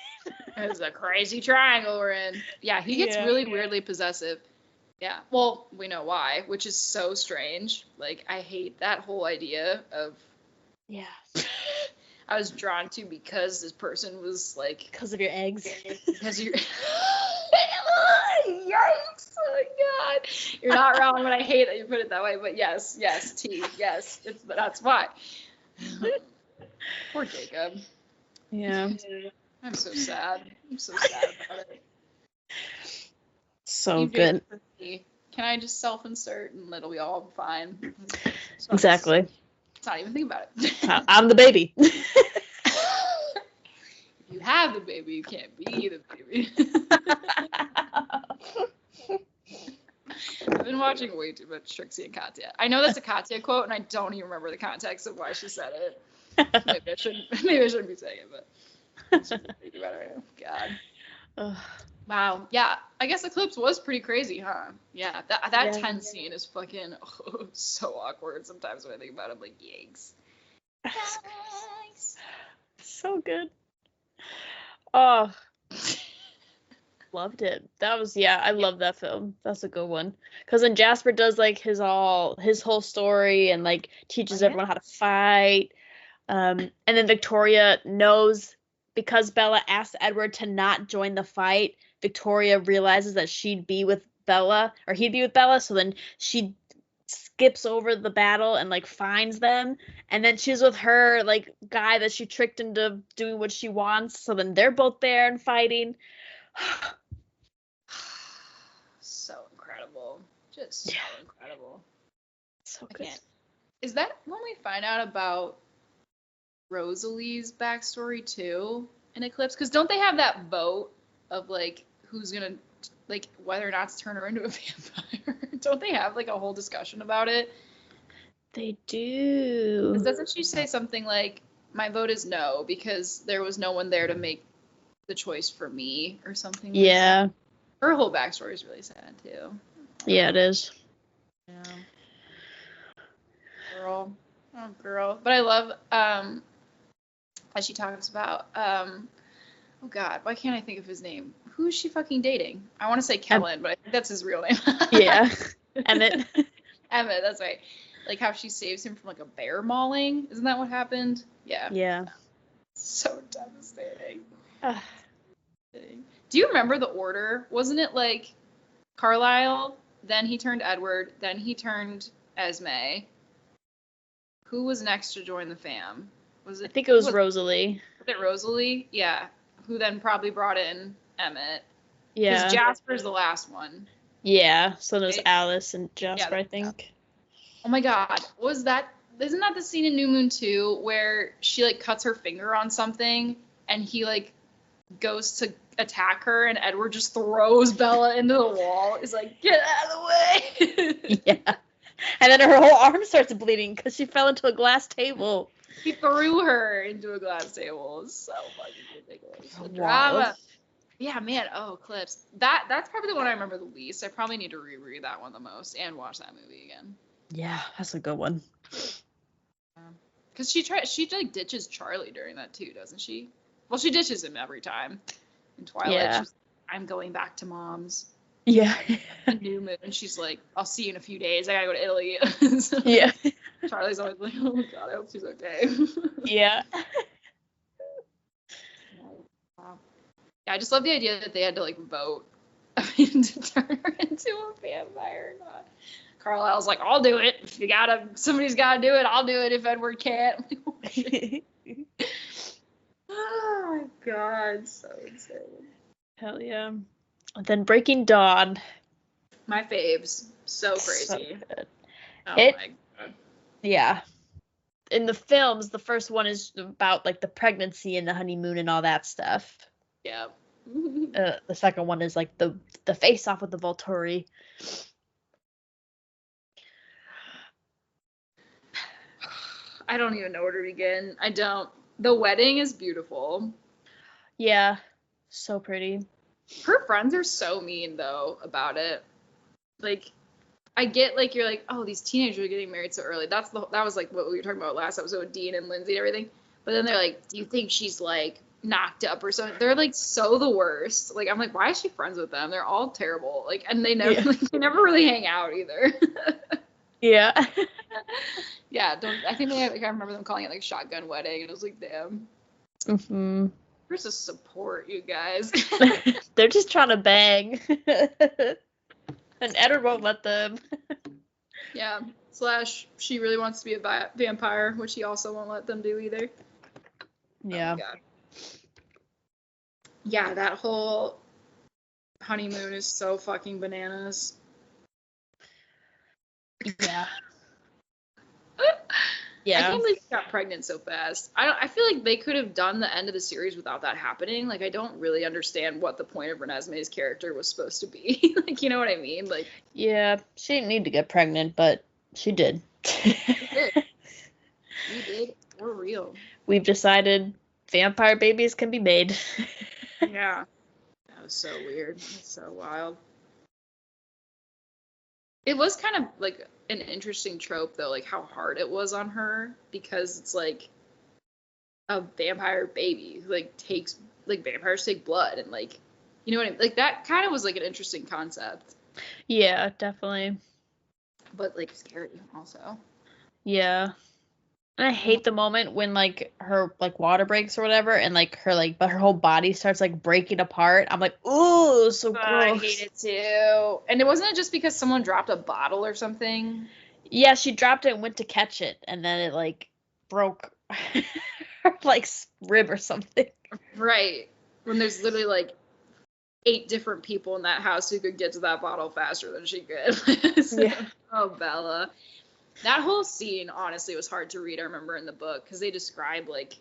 It's a crazy triangle we're in. Yeah, he gets really weirdly possessive. Yeah, well, we know why, which is so strange. Like, I hate that whole idea of... Yeah. I was drawn to because this person was like... Because of your eggs. Because you're... Yikes! Oh my god! You're not wrong, but I hate that you put it that way. But yes, T, yes, that's why. Poor Jacob. Yeah. I'm so sad. I'm so sad about it. So good. Can I just self-insert and it'll be all fine? Exactly. Let's not even think about it. I'm the baby. If you have the baby, you can't be the baby. I've been watching way too much Trixie and Katya. I know that's a Katya quote, and I don't even remember the context of why she said it. Maybe I shouldn't be saying it, but think about it right now. God. Wow. Yeah, I guess Eclipse was pretty crazy, huh? Yeah, that tent scene is fucking so awkward sometimes when I think about it. I'm like, yikes. Yikes. So good. Oh. Loved it. That was, I love that film. That's a good one. Because then Jasper does, like, his whole story and, like, teaches everyone how to fight. And then Victoria knows, because Bella asked Edward to not join the fight, Victoria realizes that he'd be with Bella, so then she skips over the battle and, like, finds them, and then she's with her, like, guy that she tricked into doing what she wants, so then they're both there and fighting. So incredible. Just so incredible. So good. Is that when we find out about Rosalie's backstory too in Eclipse? Because don't they have that vote of like who's gonna, like, whether or not to turn her into a vampire? Don't they have like a whole discussion about it? They do. Doesn't she say something like, my vote is no because there was no one there to make the choice for me, or something? Yeah. Her whole backstory is really sad too. Yeah, it is. Yeah. Girl. But I love as she talks about oh god, why can't I think of his name? Who is she fucking dating? I want to say Kellen, but I think that's his real name. Yeah. Emmett. Emmett, that's right. Like how she saves him from like a bear mauling. Isn't that what happened? Yeah. Yeah. So devastating. Do you remember the order? Wasn't it like Carlisle, then he turned Edward, then he turned Esme? Who was next to join the fam? I think it was Rosalie. Was it Rosalie? Yeah. Who then probably brought in Emmett. Yeah. Because Jasper's the last one. Yeah. So there's Alice and Jasper, I think. Oh my god. Isn't that the scene in New Moon 2 where she like cuts her finger on something and he like goes to attack her and Edward just throws Bella into the wall? He's like, get out of the way. Yeah. And then her whole arm starts bleeding because she fell into a glass table. He threw her into a glass table. It's so fucking ridiculous. The drama. Yeah, man. Oh, Eclipse. That's probably the one I remember the least. I probably need to reread that one the most and watch that movie again. Yeah, that's a good one. Because she like ditches Charlie during that too, doesn't she? Well, she ditches him every time. In Twilight, she's like, I'm going back to mom's. Yeah. New Moon, and she's like, I'll see you in a few days. I gotta go to Italy. So yeah. Charlie's always like, oh my god, I hope she's okay. Yeah. Yeah, I just love the idea that they had to like vote to turn her into a vampire or not. Carlisle's like, I'll do it. If somebody's gotta do it, I'll do it if Edward can't. I'm like, oh, shit. Oh my god, so insane. Hell yeah. And then Breaking Dawn. My faves. So crazy. So good. Oh It- my god. Yeah. In the films, the first one is about like the pregnancy and the honeymoon and all that stuff. Yeah. The second one is like the face off with the Volturi. I don't even know where to begin. I don't. The wedding is beautiful. Yeah. So pretty. Her friends are so mean though about it. Like, I get like you're like, oh, these teenagers are getting married so early. That was like what we were talking about last episode with Dean and Lindsay and everything. But then they're like, do you think she's like knocked up or something? They're like so the worst. Like, I'm like, why is she friends with them? They're all terrible. Like, and they never they never really hang out either. Yeah. Yeah, I think I remember them calling it like shotgun wedding, and I was like, damn. Mm-hmm. Where's the support, you guys? They're just trying to bang. And Edward won't let them. Yeah. / she really wants to be a vampire, which he also won't let them do either. Yeah. Oh, God. Yeah, that whole honeymoon is so fucking bananas. Yeah. I Yeah. can't believe she got pregnant so fast. I feel like they could have done the end of the series without that happening. Like, I don't really understand what the point of Renesmee's character was supposed to be. Like, you know what I mean? Like, Yeah. She didn't need to get pregnant, but she did. you did. For real. We've decided vampire babies can be made. Yeah. That was so weird. That's so wild. It was kind of like an interesting trope though, like how hard it was on her, because it's like a vampire baby who like takes, like, vampires take blood, and like, you know what I mean? Like, that kind of was like an interesting concept, Yeah, definitely. but like scary also. Yeah. And I hate the moment when like her like water breaks or whatever, and like her like but her whole body starts like breaking apart. I'm like, ooh, so gross. I hate it too. And it wasn't just because someone dropped a bottle or something. Yeah, she dropped it and went to catch it, and then it like broke her like rib or something. Right. When there's literally like 8 different people in that house who could get to that bottle faster than she could. So, Yeah. Oh, Bella. That whole scene, honestly, was hard to read, I remember, in the book, because they describe, like,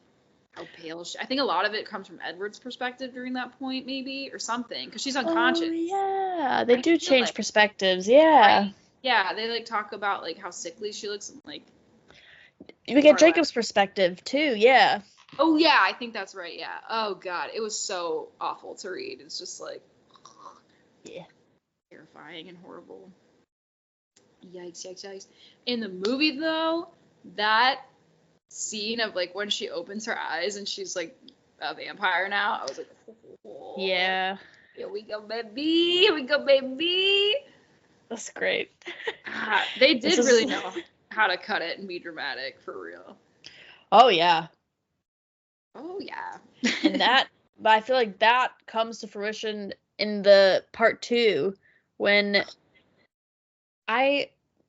how pale I think a lot of it comes from Edward's perspective during that point, maybe, or something, because she's unconscious. Oh, yeah, they I do feel change like- perspectives. Yeah. Right? Yeah, they, like, talk about, like, how sickly she looks, and, like... We get Twilight. Jacob's perspective, too, yeah. Oh, yeah, I think that's right, yeah. Oh, God, it was so awful to read. It's just, like... Yeah. Terrifying and horrible. Yikes, yikes, yikes. In the movie, though, that scene of, like, when she opens her eyes and she's, like, a vampire now, I was like, oh, Yeah. here we go, baby. Here we go, baby. That's great. They This did is- really know how to cut it and be dramatic, for real. Oh, yeah. Oh, yeah. And that, but I feel like that comes to fruition in the part 2 when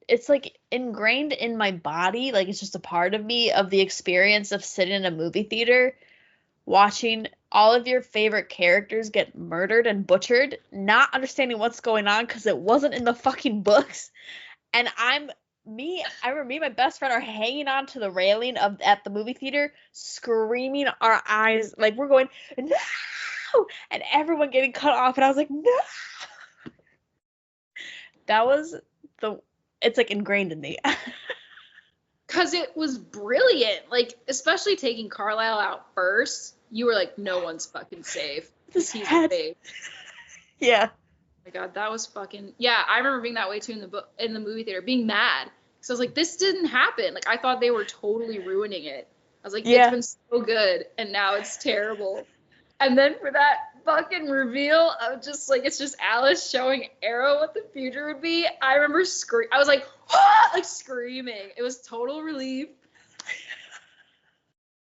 it's like ingrained in my body, like it's just a part of me, of the experience of sitting in a movie theater watching all of your favorite characters get murdered and butchered, not understanding what's going on because it wasn't in the fucking books. And I remember me and my best friend are hanging on to the railing at the movie theater, screaming our eyes, like we're going, no! And everyone getting cut off, and I was like, no! That was it's like ingrained in me. Because it was brilliant. Like, especially taking Carlisle out first, you were like, no one's fucking safe. He's safe. Yeah. Oh my God, that was fucking... Yeah, I remember being that way too in the movie theater, being mad. Because I was like, this didn't happen. Like, I thought they were totally ruining it. I was like, Yeah. It's been so good, and now it's terrible. And then for that fucking reveal of just, like, it's just Alice showing Arrow what the future would be, I remember I was like, ah! Like, screaming. It was total relief.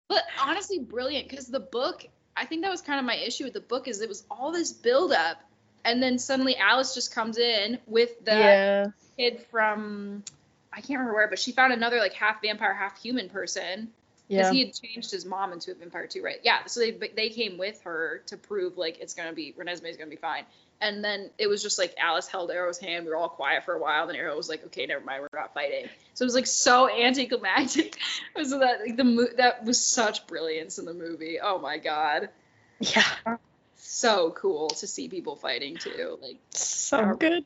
But honestly, brilliant, because the book, I think that was kind of my issue with the book, is it was all this buildup, and then suddenly Alice just comes in with the kid from, I can't remember where, but she found another like half vampire, half human person. Because he had changed his mom into a vampire too, right? Yeah, so they came with her to prove like Renesmee's gonna be fine. And then it was just like Alice held Arrow's hand. We were all quiet for a while. Then Arrow was like, "Okay, never mind, we're not fighting." So it was like so anticlimactic. So that like that was such brilliance in the movie. Oh my god. Yeah. So cool to see people fighting too. Like so good.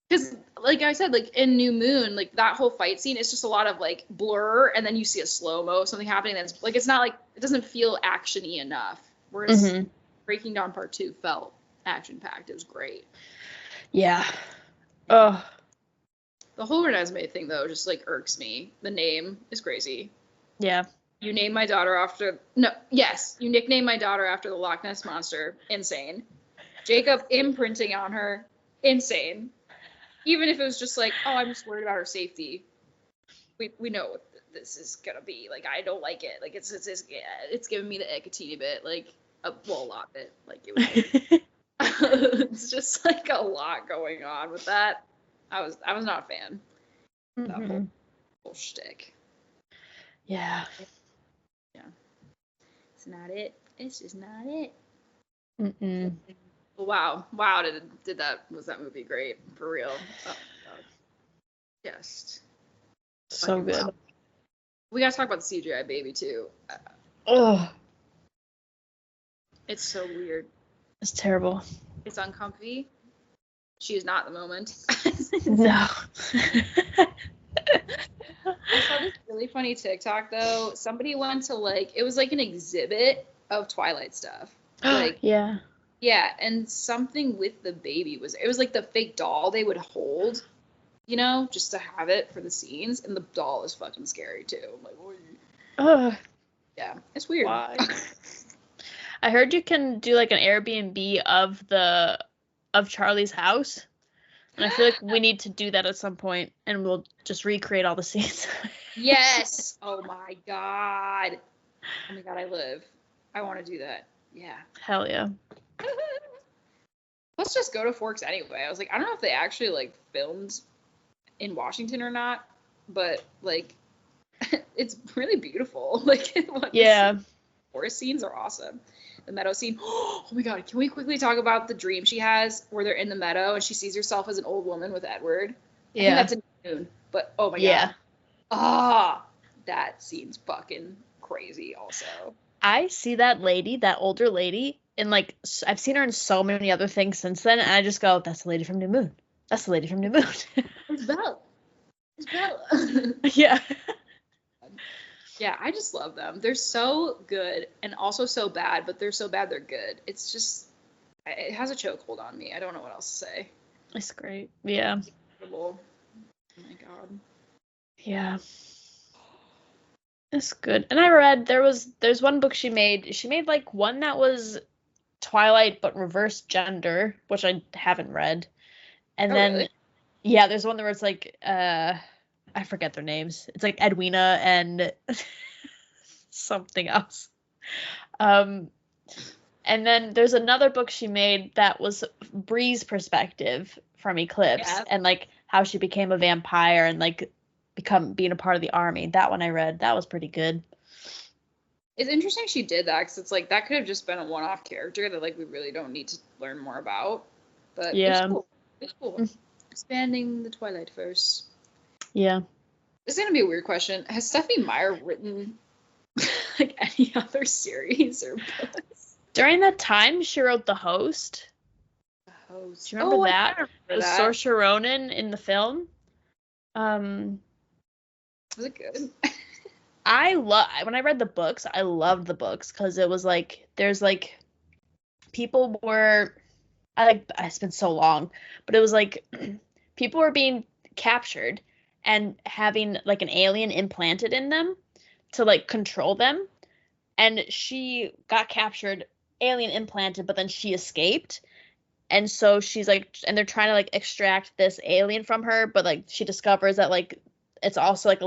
Because, like I said, like in New Moon, like that whole fight scene is just a lot of like blur, and then you see a slow-mo of something happening. That's like, it's not like, it doesn't feel action-y enough. Whereas Breaking Dawn Part 2 felt action-packed. It was great. Yeah. Oh. The whole Renesmee thing, though, just like irks me. The name is crazy. Yeah. You name my daughter after, you nickname my daughter after the Loch Ness Monster. Insane. Jacob imprinting on her. Insane. Even if it was just like, oh, I'm just worried about her safety. We know what this is gonna be. Like, I don't like it. Like, it's giving me the ick a teeny bit. Like, a lot bit. Like, it was. It's just like a lot going on with that. I was not a fan. That whole shtick. Yeah. Yeah. It's not it. It's just not it. Wow, was that movie great, for real. Oh, God. Just so good. Wow. We gotta talk about the CGI baby too. It's so weird. It's terrible. It's uncomfy. She is not at the moment. No. I saw this really funny TikTok though. Somebody went to it was like an exhibit of Twilight stuff. Like yeah. Yeah, and something with the baby it was like the fake doll they would hold, just to have it for the scenes, and the doll is fucking scary too. I'm like, oh. Yeah, it's weird. Why? I heard you can do like an Airbnb of Charlie's house, and I feel like we need to do that at some point, and we'll just recreate all the scenes. Yes. Oh my god. I want to do that. Yeah. Hell yeah. Let's just go to Forks anyway. I was like, I don't know if they actually filmed in Washington or not, but it's really beautiful. Yeah. Forest scenes are awesome. The meadow scene. Oh my god, can we quickly talk about the dream she has where they're in the meadow and she sees herself as an old woman with Edward? Yeah. I think that's in June, but oh my god. That scene's fucking crazy also. I see that older lady, and I've seen her in so many other things since then, and I just go, that's the lady from New Moon. That's the lady from New Moon. It's Belle. Yeah. Yeah, I just love them. They're so good and also so bad, but they're so bad they're good. It's just, it has a chokehold on me. I don't know what else to say. It's great. Yeah. It's incredible. Oh my god. Yeah. It's good. And I read there's one book she made. She made one that was Twilight but reverse gender, which I haven't read. And then really? Yeah, there's one where it's I forget their names. It's Edwina and something else. And then there's another book she made that was Bree's perspective from Eclipse, and how she became a vampire and being a part of the army. That one I read. That was pretty good. It's interesting she did that, because it's that could have just been a one-off character that we really don't need to learn more about. But yeah, it's cool. Expanding the Twilight verse. Yeah. This is gonna be a weird question. Has Stephenie Meyer written any other series or books? During that time, she wrote The Host. The Host. Do you remember that? I remember It was that. Saoirse Ronan in the film. Was it good? When I read the books, I loved the books because it was there's people were, it's been so long, but it was people were being captured and having an alien implanted in them to control them, and she got captured, alien implanted, but then she escaped, and so she's and they're trying to extract this alien from her, but she discovers that it's also like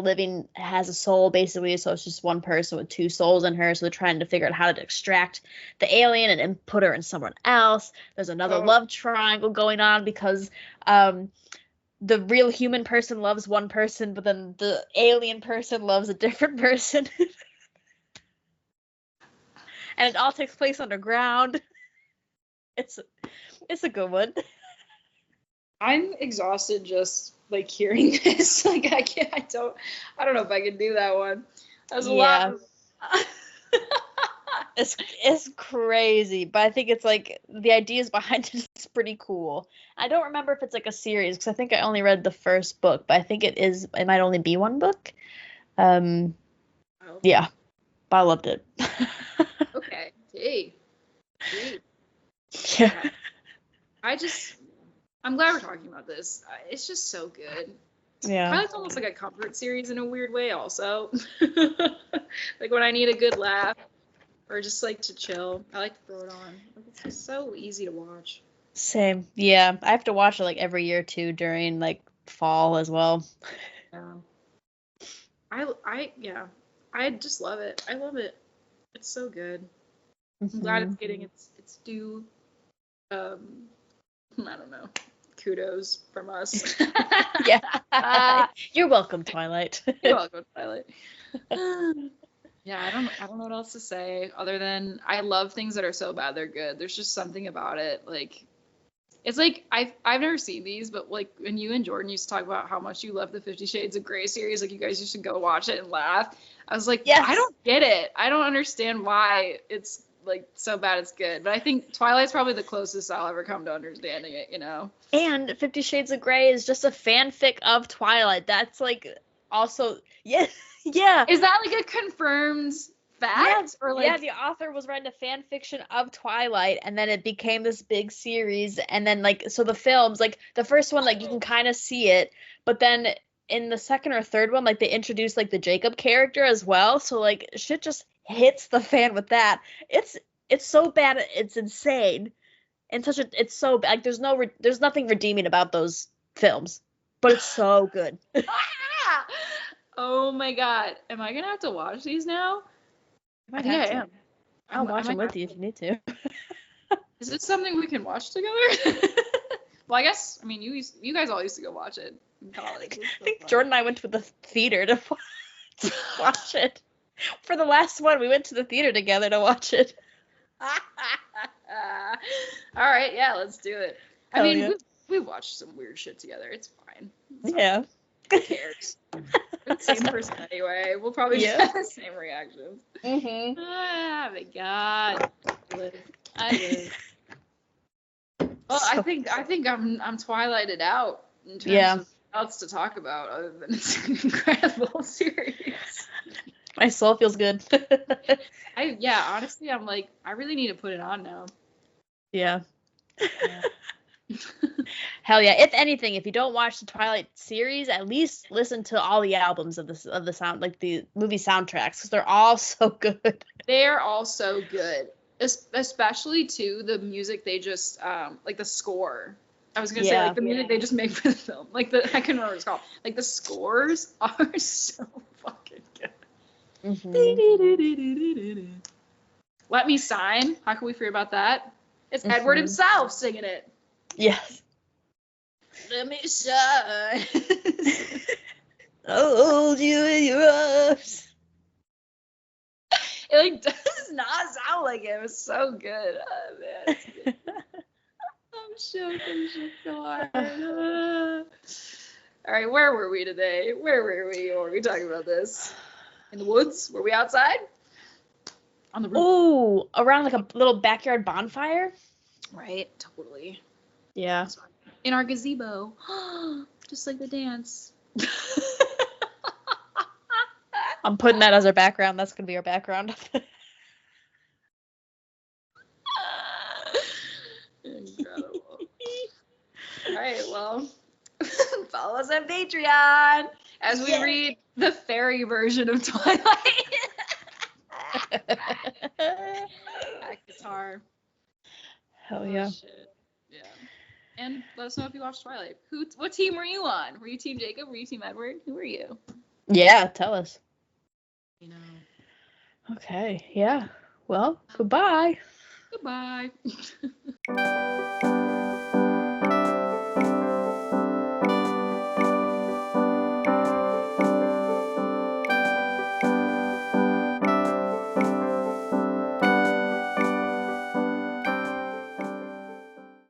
has a soul basically, so it's just one person with two souls in her, so they're trying to figure out how to extract the alien and put her in someone else. There's another love triangle going on because the real human person loves one person, but then the alien person loves a different person. And it all takes place underground. It's a good one. I'm exhausted just like hearing this. Like I don't know if I can do that one. That was a lot. It's crazy, but I think it's like the ideas behind it is pretty cool. I don't remember if it's like a series because I think I only read the first book, but I think it might only be one book. Yeah, but I loved it. Okay. Hey. Yeah. I'm glad we're talking about this. It's just so good. Yeah. Twilight's almost like a comfort series in a weird way also. Like when I need a good laugh or just like to chill, I like to throw it on. Like it's just so easy to watch. Same. Yeah, I have to watch it like every year too during like fall as well. Yeah. I just love it. I love it. It's so good. I'm glad it's getting its due. I don't know. Kudos from us. Yeah. You're welcome, Twilight. You're welcome, Twilight. Yeah, I don't know what else to say other than I love things that are so bad they're good. There's just something about it. Like it's like I've never seen these, but like when you and Jordan used to talk about how much you love the 50 Shades of Grey series, like you guys used to go watch it and laugh. I was like, yes. I don't get it. I don't understand why it's like so bad it's good. But I think Twilight's probably the closest I'll ever come to understanding it, you know. And 50 Shades of Grey is just a fanfic of Twilight. That's like also yeah. Is that like a confirmed fact? Yeah, or like the author was writing a fan fiction of Twilight and then it became this big series and then like so the films, like the first one like you can kind of see it, but then in the second or third one like they introduced like the Jacob character as well, so like shit just hits the fan with that. It's so bad it's insane. And it's so bad. Like there's nothing redeeming about those films, but it's so good. Oh my god. Am I gonna have to watch these now? I think I am. I'll watch them with you if you need to. Is it something we can watch together? Well, I guess, I mean, you guys all used to go watch it in college. I think Jordan and I went to the theater to watch it. For the last one, we went to the theater together to watch it. All right, yeah, let's do it. I mean, we watched some weird shit together. It's fine. Yeah. Who cares? We're the same person anyway. We'll probably have the same reactions. Mm-hmm. Oh my god. I live. Well, so I think I'm Twilighted out in terms of else to talk about other than it's an incredible series. My soul feels good. Honestly, I'm like, I really need to put it on now. Yeah. Hell yeah. If anything, if you don't watch the Twilight series, at least listen to all the albums of the sound, like the movie soundtracks, because they're all so good. They're all so good. Especially too the music they just like the score. I was gonna say like the music they just make for the film. Like I can remember what it's called. Like the scores are so fucking good. Mm-hmm. Let Me Sign. How can we forget about that? It's Edward himself singing it. Yes. Let me shine. I'll hold you in your arms. It like does not sound like it. It was so good. Oh, man, it's good. I'm shook so hard. All right, where were we today? Where were we? Or were we talking about this? In the woods? Were we outside? On the roof? Ooh, around like a little backyard bonfire? Right, totally. Yeah. In our gazebo. Just like the dance. I'm putting that as our background. That's going to be our background. Incredible. All right, well, follow us on Patreon as we read the fairy version of Twilight. That guitar. Hell yeah. Oh, shit. Yeah. And let us know if you watched Twilight. What team were you on? Were you Team Jacob? Were you Team Edward? Who were you? Yeah, tell us. You know. Okay, yeah. Well, goodbye. Goodbye.